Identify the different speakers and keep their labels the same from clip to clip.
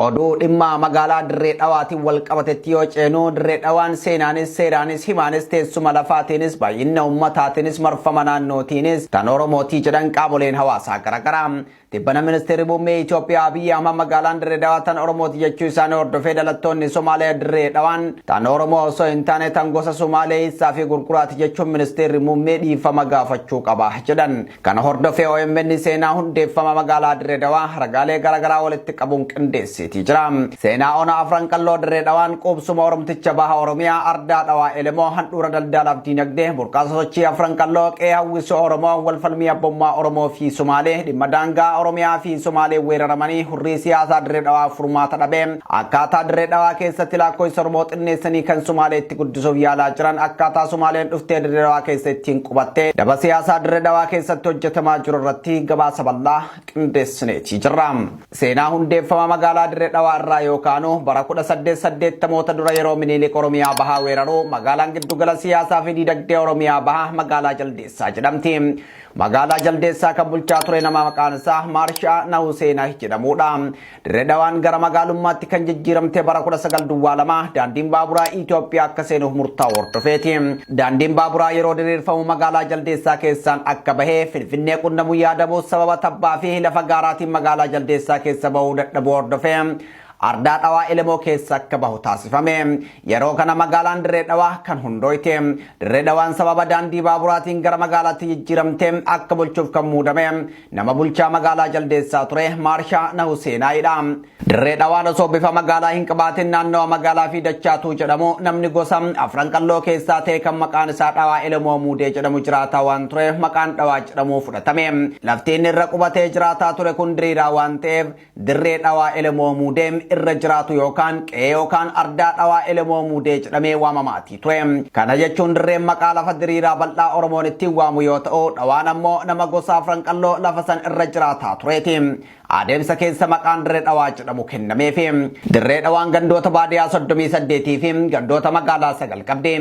Speaker 1: Oduu dhimma magaalaa Dirree Dhawaatiin wal qabatetti yoo ceenu Dirree Dhawaan seenaanis seeraanis himaanis teessuma lafaatiinis baay'ina uummataatiinis marfama naannootiinis tan Oromootii jedhan qaamoleen hawaasaa garaagaraa. Tibbana ministeerri muummee Itoophiyaa Abiyyi Ahmad magaalaan Dirree Dhawaa tan Oromooti jechuu isaanii hordofee dhalattoonni Somaalee Dirree Dhawaan tan Oromoo osoo hin taane tan gosa Somaalee isaa fi gurguraati jechuun ministeerri muummee dhiifama gaafachuu qaba jedhan. Kana hordofee OMN seenaa hundeeffama magaalaa Dirree Dhawaa ragaalee garaagaraa walitti qabuun qindeesse. Seenaa ona afran qalloo Dirree Dhawaan qubsuma Oromticha baha Oromiyaa ardaa dhawaa elemoo handhuura daldalaaf diinagdee burqaasa sochii afran qalloo qe'ee hawwisoo Oromoo wal falmii abbummaa Oromoo fi Somaalee dhimma daangaa Oromiyaa fi Somaalee weeraramanii hurrii siyaasaa Dirree Dhawaa furmaata dhabee akkaataa Dirree Dhawaa keessatti lakkoofsa Oromoo xinneessanii kan Somaaleetti guddisuuf yaalaa jiran akkaataa Somaaleen dhuftee Dirree Dhawaa keessatti hin qubattee daba siyaasaa Dirree Dhawaa keessatti hojjetamaa jiru irratti gabaasa bal'aa qindeessineeti jirra. Seenaa hundeeffama magaalaa Dirree Dhawaa irraa yookaanu bara 1880 dura yeroo Minilik Oromiyaa bahaa weeraruu magaalaan giddugala siyaasaa fi diinagdee Oromiyaa bahaa magaalaa Jaldeessaa jedhamti. Magaalaa Jaldeessaa kan bulchaa ture nama maqaan isaa Maarshaa Nahuseenaa jedhamudha. Dirree Dhawaan gara magaalummaatti kan jijjiiramte bara 1902 daandiin baaburaa Itoophiyaa akka seenuuf murtaa'u hordofeeti. Daandiin baaburaa yeroo diriirfamu magaalaa Jaldeessaa keessaan akka bahee Finfinnee qunnamuu yaadamu sababa tabbaa fi lafa gaaraatiin magaalaa Jaldeessaa keessa bahuu dadhabuu hordofee ardaa dhawaa elemoo keessa akka bahu taasifame. Yeroo kana magaalaan Dirree Dhawaa kan hundooyte. Dirree Dhawaan sababa daandii baaburaatiin gara magaalaatti jijjiiramte akka bulchuuf kan muudame nama bulchaa magaalaa Jaldeessaa ture Maarshaa Nahuseenaadha. Dirree Dhawaan osoo bifa magaalaa hin qabaatin naannawa magaalaa fi Dachaatuu jedhamu namni gosa afran qalloo keessaa ta'e kan maqaan isaa Dhawaa elemoo muudee jedhamu jiraataa waan ture maqaan Dhawaa jedhamu fudhatame. Lafti inni irra qubatee jiraataa ture kun diriiraa waan ta'eef Dirree Dhawaa elemoo muudee irra jiraatu yookaan qe'ee yookaan ardaa dhawaa elemoo muudee jedhamee waamamaati ture. Kana jechuun dirreen maqaa lafa diriiraa bal'aa Oromoon ittiin waamu yoo ta'u Dhawaan ammoo nama gosa afran qalloo lafa san irra jiraataa tureeti. Adeemsa keessa maqaan Dirree Dhawaa jedhamu kennameefi. Dirree Dhawaan gandoota baadiyaa 38 fi gandoota magaalaa 9 qabdi.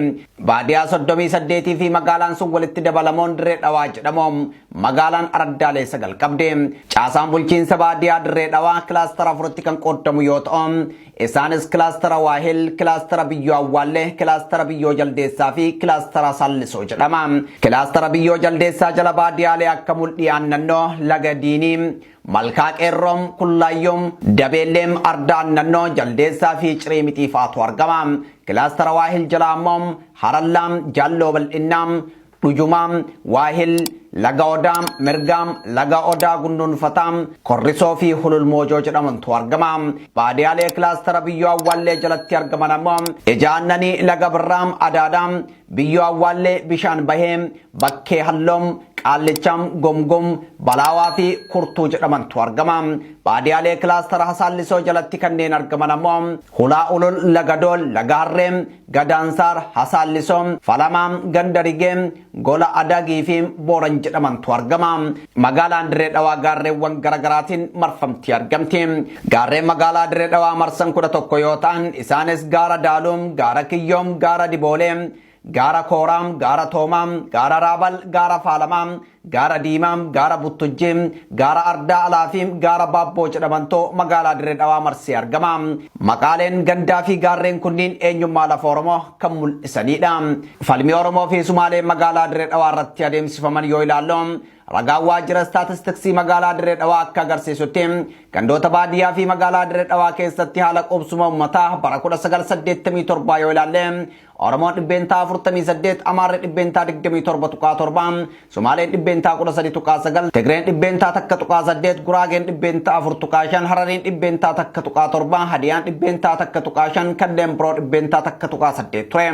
Speaker 1: Baadiyaa 38 fi magaalaan sun walitti dabalamuun Dirree Dhawaa jedhamu. Magaalaan araddaalee 9 qabdi. Caasaan bulchiinsa baadiyaa Dirree Dhawaa kilaastara 4tti kan qoodamu yoo ta'u isaanis kilaastara Waahil, kilaastara Biyyoo Awwaallee, kilaastara Biyyoo Jaldeessaa fi kilaastara Sallisoo jedhama. Kilaastara Biyyoo Jaldeessaa jala baadiyaalee akka Mul'ii Aannannoo, Laga Diinii, Malkaa Qeerroom, Kullaayyoom, Dabeelleem, Ardaa Aannannoo, Jaldeessaa fi Ciree Mixiifaatu argama. Kilaastara Waahil jala ammoo Harallaam, Jaalloo Bal'innaam, Dhujumaam, Waahil, Laga Odaam, Mirgaam, Laga Odaa Gunduunfataam, Korrisoo fi Hululmoojoo jedhamantu argama. Baadiyaalee kilaastara Biyyoo Awwaallee jalatti argaman ammoo Ijaannanii, Laga Birraam, Adaadaam, Biyyoo Awwaallee, Bishaan Baheem, Bakkee Halloom, Qaallichaam, Gomgom, Balaawaa fi Kurtuu jedhamantu argama. Baadiyaalee kilaastara Hasaallisoo jalatti kanneen argaman ammoo Hulaa Ulul, Laga Dool, Laga Harreem, Gadaansaar, Hasaallisoo, Falamaam, Gandarigeem, Gola Adagii fi Booran jedhamantu argama. Magaalaan Dirree Dhawaa gaarreewwan garaagaraatiin marfamti argamti. Gaarreen magaalaa Dirree Dhawaa marsan 11 yoo ta'an isaanis gaara Daaluum, gaara Kiyyoom, gaara Dibooleem, gaara Kooraam, gaara Toomaam, gaara Raabal, gaara Faalamaam, gaara Diimaam, gaara Buttujjiim, gaara Ardaa Alaafiim, gaara Baabboo jedhamantoo magaalaa Dirree Dhawaa marsee argama. Maqaaleen gandaa fi gaarreen kunniin eenyummaa lafa Oromoo kan mul'isanidha. Falmii Oromoo fi Sumaalee magaalaa Dirree Dhawaa irratti adeemsifaman yoo ilaallu ragaan waajjira staatistiksii magaalaa Dirree Dhawaa akka agarsiisutti gandoota baadiyyaa fi magaalaa Dirree Dhawaa keessatti haala qubsuma uummataa bara 1987 yoo ilaalle Oromoon 48, Amaarri 27.7, Somaaleen 13.9, Tigreen 1.8, Guraageen 4.5, Harariin 1.7, Hadiyaan 1.5, kanneen biroo 1.8 ture.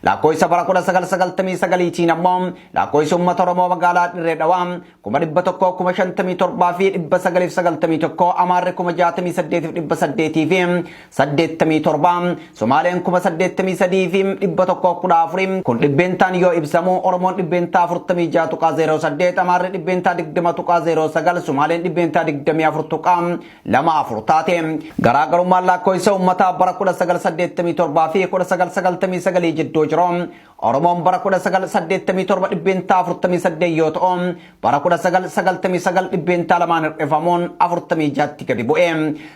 Speaker 1: Lakkoofsa bara 1999 ammoo lakkoofsa uummata Oromoo magaalaa Dirree Dhawaa 157 fi 991, Amaarri 68,800 fi 87, Somaaleen 83 fi 114, kun dhibbentaan yoo ibsamu Oromoon 46.08, Amaarri 20.09, Somaaleen 20.24 taate. Garaagarummaan lakkoofsa uummataa bara 1987 fi 1999 jidduu jiru Oromoon bara 1987 dhibbeentaa 48 yoo ta'u bara 1999 dhibbeentaa 2 hir'ifamuun 46tti gadi bu'e.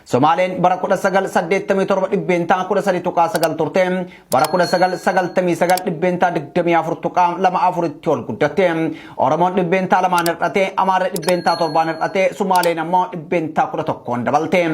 Speaker 1: Somaaleen bara 1987 dhibbeentaa 13.9 turte bara 1999 dhibbeentaa 24.24tti ol guddatte. Oromoon dhibbeentaa 2 hir'ate, Amaarri dhibbeentaa 7 hir'ate, Somaaleen ammoo dhibbeentaa 11 dabalte.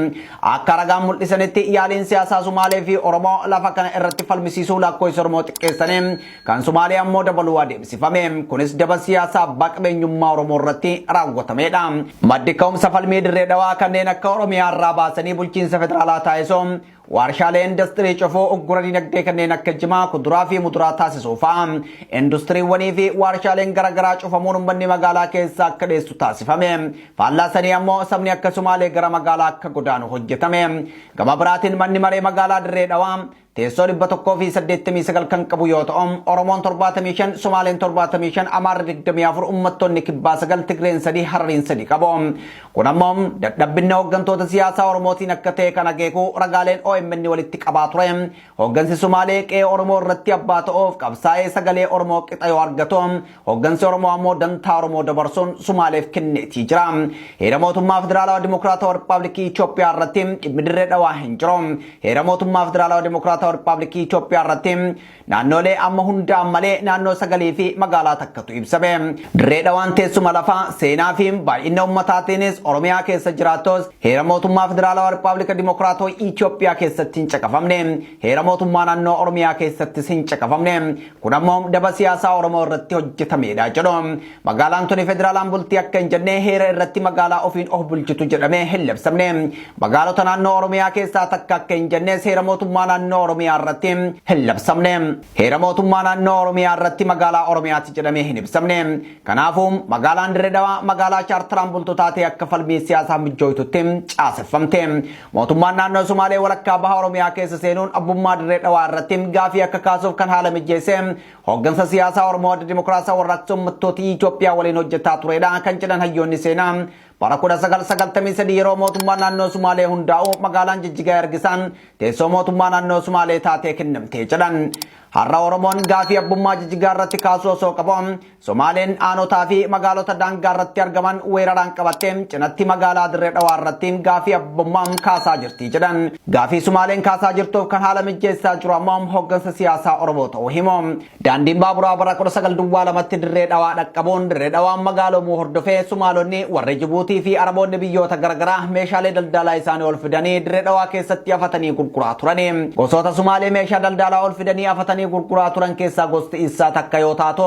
Speaker 1: Akka ragaan mul'isanitti yaaliin siyaasaa Somaalee fi Oromoo lafa kana irratti falmisiisuu lakkoofsa Oromoo xiqqeessanii kan Somaalee ammoo dabaluu adeemsifame. Kunis daba siyaasaa abbaa qabeenyummaa Oromoo irratti raawwatamedha. Maddi ka'umsa falmii dirree dhawaa kanneen akka Oromiyaa irraa baasanii bulchiinsa federaalaa taasisuu warshaalee industirii cufuu uggura dinagdee kanneen akka jimaa kuduraa fi muduraa taasisuu fa'a. Industiriiwwanii fi warshaaleen garaagaraa cufamuun uummanni magaalaa keessa akka dheessu taasifame. Faallaa sanii ammoo sabni akka Somaalee gara magaalaa akka godaanu hojjetame. Gama biraatiin manni maree magaalaa dirree dhawaa teessoo 189 kan qabu yoo ta'u Oromoon 75, Somaaleen 75, Amaarri 24, uummattoonni kibbaa 9, Tigreen 3, Harariin 3 qabu. Kun ammoo dadhabbina hooggantoota siyaasaa Oromootiin akka ta'e kan akeeku ragaaleen OMN walitti qabaa ture. Hooggansi Somaalee qe'ee Oromoo irratti abbaa ta'uuf qabsaa'ee sagalee Oromoo qixa yoo argatu, hooggansi Oromoo ammoo dantaa Oromoo dabarsuun Somaaleef kenneetii jira. Heera mootummaa federaalawaa Dimokiraatawaa Rippaabilikii Itoophiyaa irratti dhimmi dirree dhawaa hin jiru. Heera mootummaa federaalawaa Dimokiraatawaa Rippaabilikii Itoophiyaa irratti naannolee amma hundaa malee naannoo sagalee fi magaalaa takkatu ibsame. Dirree dhawaan teessuma lafaa seenaa fi baay'ina uummataatiinis Oromiyaa keessa jiraattos heera mootummaa federaalawaa Rippaabilika Dimokiraatawaa Itoophiyaa keessatti hin caqafamne. Heera mootummaa naannoo Oromiyaa keessattis hin caqafamne. Kun ammoo daba siyaasaa Oromoo irratti hojjetamedha jedhu. Magaalaan tuni federaalaan bultii akka hin jenne heera irratti magaalaa ofiin of bulchitu jedhamee hin labsamne. Magaalota naannoo Oromiyaa keessaa takka akka hin jennes heera mootummaa naannoo Oromiyaa irratti hin labsamne. Heera mootummaa naannoo Oromiyaa irratti magaalaa Oromiyaatti jedhamee hin ibsamne. Kanaafuu magaalaan dirree dhawaa magaalaa chaartaraan bultu taatee akka falmii siyaasaa mijjooytutti caaseffamte. Mootummaan naannoo Somaalee walakkaa baha Oromiyaa keessa seenuun abbummaa dirree dhawaa irratti gaafii akka kaasuuf kan haala mijeesse hooggansa siyaasaa Oromoo Adda Dimokiraatawaa Warraaqsa Uummattoota Itoophiyaa waliin hojjetaa turedha kan jedhan hayyoonni seenaa. Bara 1993 yeroo mootummaan naannoo Somaalee hundaa'u magaalaan Jijjigaa ergisaan teessoo mootummaa naannoo Somaalee taatee kennamtee jedhan. Har'a Oromoon gaafii abbummaa Jijjigaa irratti kaasuu osoo qabu Somaaleen aanotaa fi magaalota daangaa irratti argaman weeraraan qabattee cinatti magaalaa dirree dhawaa irratti gaafii abbummaa kaasaa jirti jedhan. Gaafii Somaaleen kaasaa jirtuuf kan haala mijeessaa jiru ammoo hooggansa siyaasaa Oromoo ta'uu himu. Daandiin baaburaa bara 1902 dirree dhawaa dhaqqabuun dirree dhawaan magaalomuu hordofee Somaalonni warri Jibuutii fi Araboonni biyyoota garaagaraa meeshaalee daldalaa isaanii ol fidanii dirree dhawaa keessatti afatanii gurguraa turani. Gosoota Somaalee meeshaa daldalaa ol fidanii afatanii gurguraa turan keessaa gosti isaa takka yoo taatu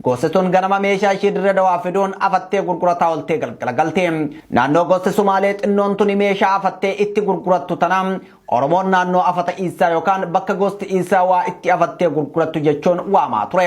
Speaker 1: gosti tun ganama meeshaa ishee dirree dhawaa fiduun afattee gurgurataa oltee galgala galte. Naannoo gosti Somaalee xinnoon tuni meeshaa afattee itti gurgurattu tana Oromoon naannoo afata isaa yookaan bakka gosti isaa waa itti afattee gurgurattu jechuun waamaa ture.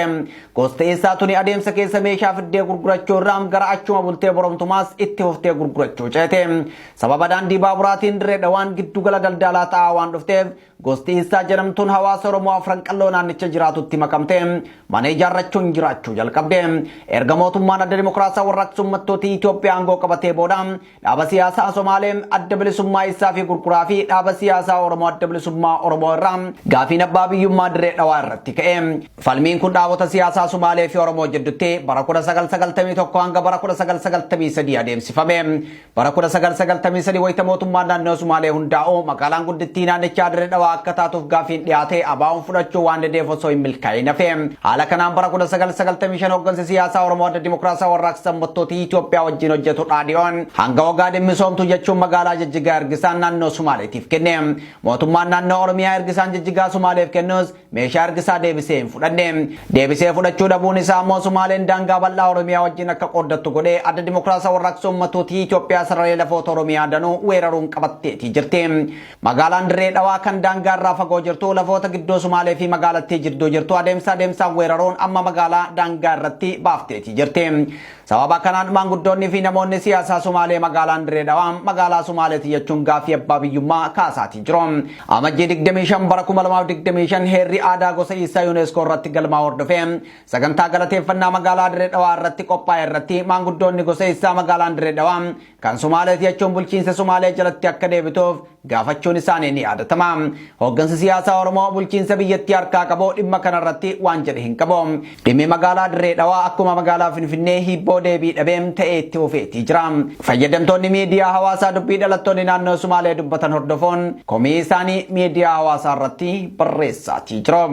Speaker 1: Gosti isaa tuni adeemsa keessa meeshaa fiddee gurgurachuu irraa gara achuma bultee boromtumaas itti huftee gurgurachuu ceete. Sababa daandii baaburaatiin dirree dhawaan giddugala daldalaa ta'aa waan dhufteef gosti isaa jedhamtuun hawaasa Oromoo afran qalloo naannicha jiraatutti makamte mana ijaarrachuun jiraachuu jalqabde. Erga mootummaan Adda Dimokiraatawaa Warraaqsa Uummattoota Itoophiyaa aangoo qabatee booda dhaaba siyaasaa Somaalee adda bilisummaa isaa fi gurguraa fi dhaaba siyaasaa Oromoo adda bilisummaa Oromoo irraa gaafiin abbaa biyyummaa dirree dhawaa irratti ka'e. Falmiin kun dhaabota siyaasaa Somaalee fi Oromoo jidduutti bara 1991 hanga bara 1993 adeemsifame. Bara 1993 wayita mootummaan naannoo Somaalee hundaa'u magaalaan guddittii naannichaa dirree dhawaa akka taatuuf gaafiin dhiyaate abaa'uun fudhachuu waan dedeef osoo hin milkaa'in hafe. Haala kanaan bara 1995 hooggansi siyaasaa Oromoo Adda Dimokiraatawaa Warraaqsa Uummattoota Itoophiyaa wajjin hojjetu dhaadhiyoon hanga waggaa dhimmisoomtu jechuun magaalaa Jijjigaa ergisaan naannoo Somaaleetiif kenne. Mootummaan naannoo Oromiyaa ergisaan Jijjigaa Somaaleef kennus meeshaa ergisaa deebisee hin fudhanne. Deebisee fudhachuu dhabuun isaa ammoo Somaaleen daangaa bal'aa Oromiyaa wajjin akka qooddattu godhee Adda Dimokiraatawaa Warraaqsa Uummattoota Itoophiyaa sararee lafoota Oromiyaa danuu weeraruun qabatteetii jirti. Magaalaan dirree dhawaa kan daangaa irraa fagoo jirtu lafoota gidduu Somaalee fi magaalattii jidduu jirtu adeemsaan weeraruun amma magaalaa daangaa daangaa irratti baafteeti jirti. Sababa kanaan maanguddoonni fi namoonni siyaasaa Sumaalee magaalaan Dirree Dhawaa magaalaa Sumaaleeti jechuun gaaffii abbaa biyyummaa kaasaatii jiru. Amajjii 25 bara 2025 heerri aadaa gosa isaa UNESCO irratti galmaa hordofee sagantaa galateeffannaa magaalaa Dirree Dhawaa irratti qophaa'e irratti maanguddoonni gosa isaa magaalaan Dirree Dhawaa kan Sumaaleeti jechuun bulchiinsa Sumaalee jalatti akka deebituuf gaafachuun isaanii ni yaadatama. Hooggansi siyaasaa Oromoo bulchiinsa biyyattii harkaa qabu dhimma kanarratti waan jedhe hin qabu. Dhimmi magaalaa Dirree Dhawaa akkuma magaalaa Finfinnee hibboo deebii dhabeem ta'ee itti fufeetii jira. Fayyadamtoonni miidiyaa hawaasaa dubbii dhalattoonni naannoo Sumaalee dubbatan hordofuun komii isaanii miidiyaa hawaasaa irratti barreessaatii jiru.